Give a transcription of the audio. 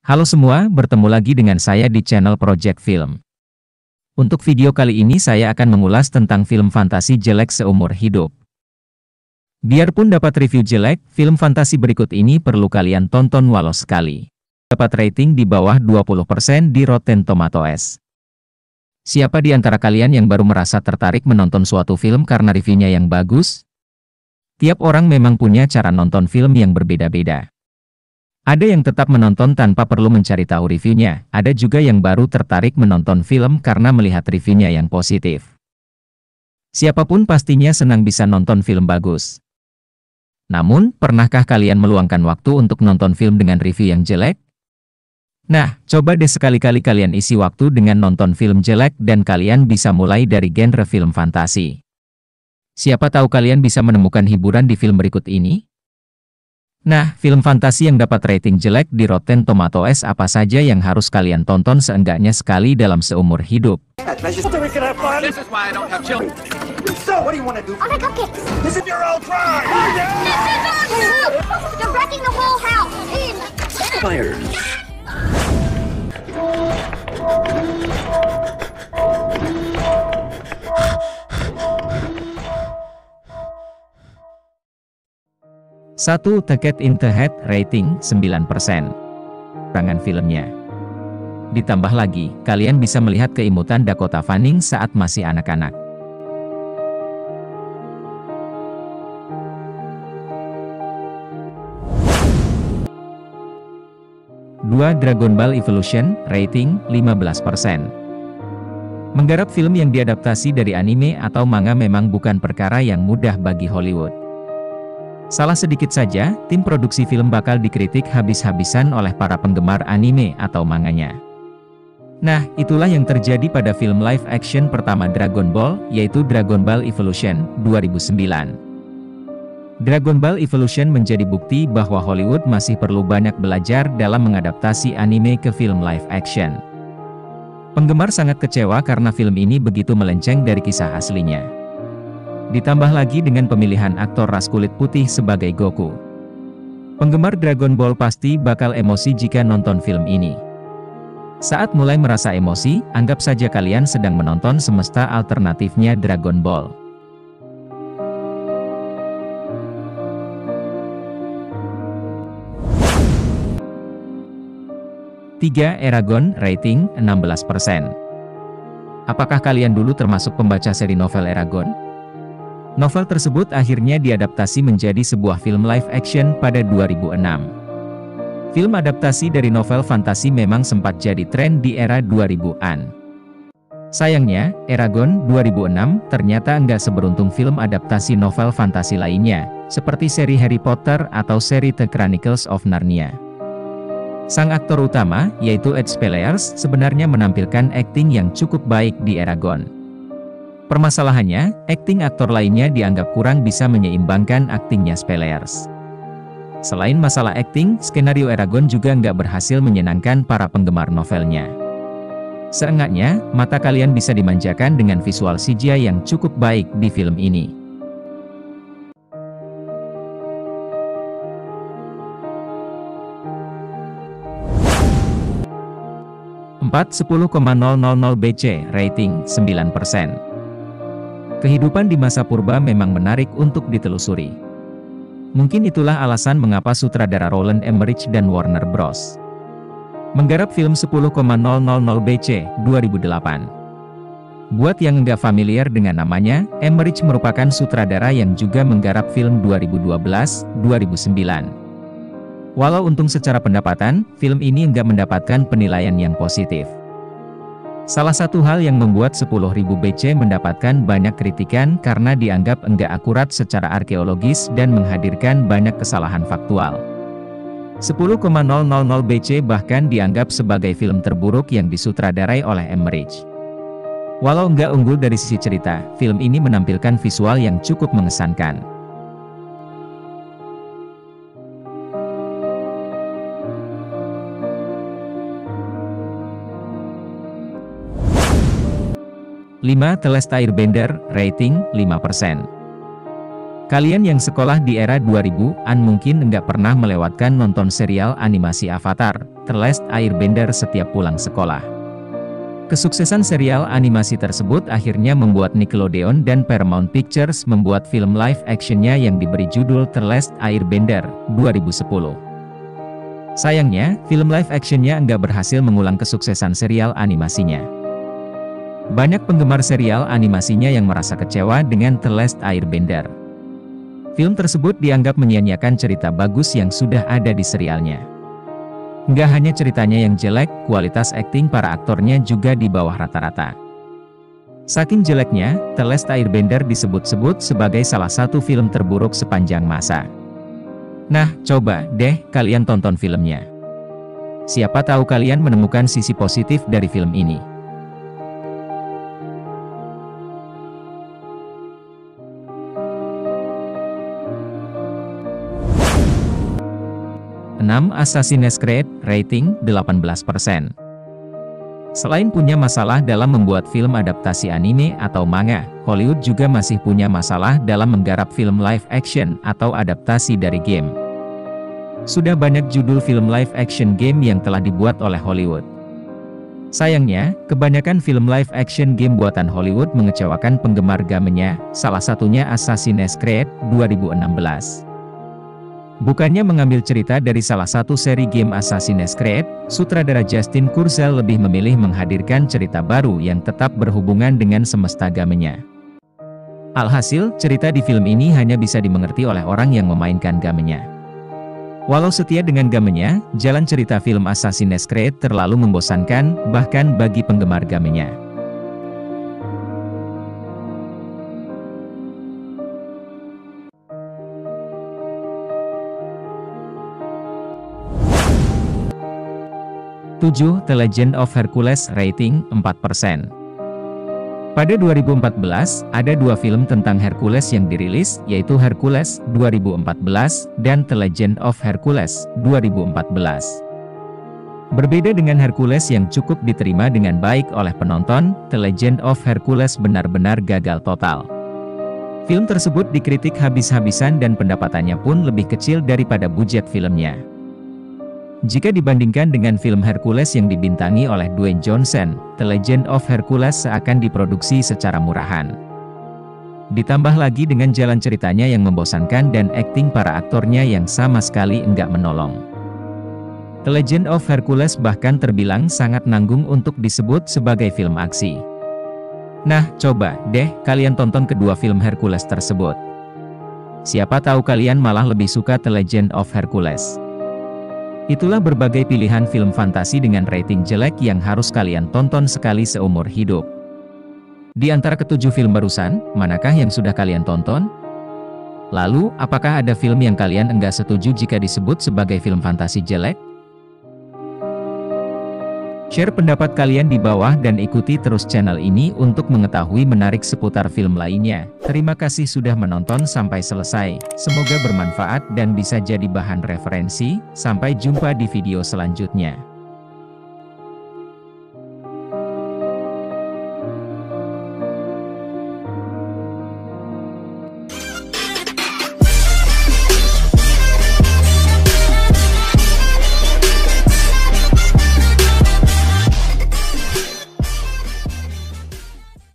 Halo semua, bertemu lagi dengan saya di channel Project Film. Untuk video kali ini saya akan mengulas tentang film fantasi jelek seumur hidup. Biarpun dapat review jelek, film fantasi berikut ini perlu kalian tonton walau sekali. Dapat rating di bawah 20% di Rotten Tomatoes. Siapa di antara kalian yang baru merasa tertarik menonton suatu film karena reviewnya yang bagus? Tiap orang memang punya cara nonton film yang berbeda-beda. Ada yang tetap menonton tanpa perlu mencari tahu reviewnya, ada juga yang baru tertarik menonton film karena melihat reviewnya yang positif. Siapapun pastinya senang bisa nonton film bagus. Namun, pernahkah kalian meluangkan waktu untuk nonton film dengan review yang jelek? Nah, coba deh sekali-kali kalian isi waktu dengan nonton film jelek dan kalian bisa mulai dari genre film fantasi. Siapa tahu kalian bisa menemukan hiburan di film berikut ini? Nah, film fantasi yang dapat rating jelek di Rotten Tomatoes apa saja yang harus kalian tonton seenggaknya sekali dalam seumur hidup? Satu, The Cat in the Hat, rating 9%. Rangan filmnya. Ditambah lagi, kalian bisa melihat keimutan Dakota Fanning saat masih anak-anak. 2, Dragon Ball Evolution, rating 15%. Menggarap film yang diadaptasi dari anime atau manga memang bukan perkara yang mudah bagi Hollywood. Salah sedikit saja, tim produksi film bakal dikritik habis-habisan oleh para penggemar anime atau manganya. Nah, itulah yang terjadi pada film live action pertama Dragon Ball, yaitu Dragon Ball Evolution, 2009. Dragon Ball Evolution menjadi bukti bahwa Hollywood masih perlu banyak belajar dalam mengadaptasi anime ke film live action. Penggemar sangat kecewa karena film ini begitu melenceng dari kisah aslinya. Ditambah lagi dengan pemilihan aktor ras kulit putih sebagai Goku. Penggemar Dragon Ball pasti bakal emosi jika nonton film ini. Saat mulai merasa emosi, anggap saja kalian sedang menonton semesta alternatifnya Dragon Ball. Tiga, Eragon, rating 16%. Apakah kalian dulu termasuk pembaca seri novel Eragon? Novel tersebut akhirnya diadaptasi menjadi sebuah film live action pada 2006. Film adaptasi dari novel fantasi memang sempat jadi tren di era 2000-an. Sayangnya, Eragon 2006 ternyata nggak seberuntung film adaptasi novel fantasi lainnya, seperti seri Harry Potter atau seri The Chronicles of Narnia. Sang aktor utama, yaitu Ed Speleers, sebenarnya menampilkan akting yang cukup baik di Eragon. Permasalahannya, akting aktor lainnya dianggap kurang bisa menyeimbangkan aktingnya Speleers. Selain masalah akting, skenario Eragon juga nggak berhasil menyenangkan para penggemar novelnya. Seenggaknya, mata kalian bisa dimanjakan dengan visual CGI yang cukup baik di film ini. 4, 10,000 BC, rating 9%. Kehidupan di masa purba memang menarik untuk ditelusuri. Mungkin itulah alasan mengapa sutradara Roland Emmerich dan Warner Bros. menggarap film 10,000 BC, 2008. Buat yang nggak familiar dengan namanya, Emmerich merupakan sutradara yang juga menggarap film 2012, 2009. Walau untung secara pendapatan, film ini nggak mendapatkan penilaian yang positif. Salah satu hal yang membuat 10.000 BC mendapatkan banyak kritikan karena dianggap enggak akurat secara arkeologis dan menghadirkan banyak kesalahan faktual. 10,000 BC bahkan dianggap sebagai film terburuk yang disutradarai oleh Emmerich. Walau enggak unggul dari sisi cerita, film ini menampilkan visual yang cukup mengesankan. Lima, The Last Airbender, rating 5%. Kalian yang sekolah di era 2000-an mungkin nggak pernah melewatkan nonton serial animasi Avatar, The Last Airbender setiap pulang sekolah. Kesuksesan serial animasi tersebut akhirnya membuat Nickelodeon dan Paramount Pictures membuat film live actionnya yang diberi judul The Last Airbender 2010. Sayangnya, film live actionnya nggak berhasil mengulang kesuksesan serial animasinya. Banyak penggemar serial animasinya yang merasa kecewa dengan The Last Airbender. Film tersebut dianggap menyia-nyiakan cerita bagus yang sudah ada di serialnya. Nggak hanya ceritanya yang jelek, kualitas akting para aktornya juga di bawah rata-rata. Saking jeleknya, The Last Airbender disebut-sebut sebagai salah satu film terburuk sepanjang masa. Nah, coba deh kalian tonton filmnya. Siapa tahu kalian menemukan sisi positif dari film ini. Assassin's Creed, rating 18%. Selain punya masalah dalam membuat film adaptasi anime atau manga, Hollywood juga masih punya masalah dalam menggarap film live action atau adaptasi dari game. Sudah banyak judul film live action game yang telah dibuat oleh Hollywood. Sayangnya, kebanyakan film live action game buatan Hollywood mengecewakan penggemar gamenya, salah satunya Assassin's Creed 2016. Bukannya mengambil cerita dari salah satu seri game Assassin's Creed, sutradara Justin Kurzel lebih memilih menghadirkan cerita baru yang tetap berhubungan dengan semesta gamenya. Alhasil, cerita di film ini hanya bisa dimengerti oleh orang yang memainkan gamenya. Walau setia dengan gamenya, jalan cerita film Assassin's Creed terlalu membosankan, bahkan bagi penggemar gamenya. The Legend of Hercules, rating 4%. Pada 2014, ada dua film tentang Hercules yang dirilis, yaitu Hercules 2014 dan The Legend of Hercules 2014. Berbeda dengan Hercules yang cukup diterima dengan baik oleh penonton, The Legend of Hercules benar-benar gagal total. Film tersebut dikritik habis-habisan dan pendapatannya pun lebih kecil daripada budget filmnya. Jika dibandingkan dengan film Hercules yang dibintangi oleh Dwayne Johnson, The Legend of Hercules seakan diproduksi secara murahan. Ditambah lagi dengan jalan ceritanya yang membosankan dan akting para aktornya yang sama sekali enggak menolong. The Legend of Hercules bahkan terbilang sangat nanggung untuk disebut sebagai film aksi. Nah, coba deh kalian tonton kedua film Hercules tersebut. Siapa tahu kalian malah lebih suka The Legend of Hercules. Itulah berbagai pilihan film fantasi dengan rating jelek yang harus kalian tonton sekali seumur hidup. Di antara ketujuh film barusan, manakah yang sudah kalian tonton? Lalu, apakah ada film yang kalian enggak setuju jika disebut sebagai film fantasi jelek? Share pendapat kalian di bawah dan ikuti terus channel ini untuk mengetahui menarik seputar film lainnya. Terima kasih sudah menonton sampai selesai. Semoga bermanfaat dan bisa jadi bahan referensi. Sampai jumpa di video selanjutnya.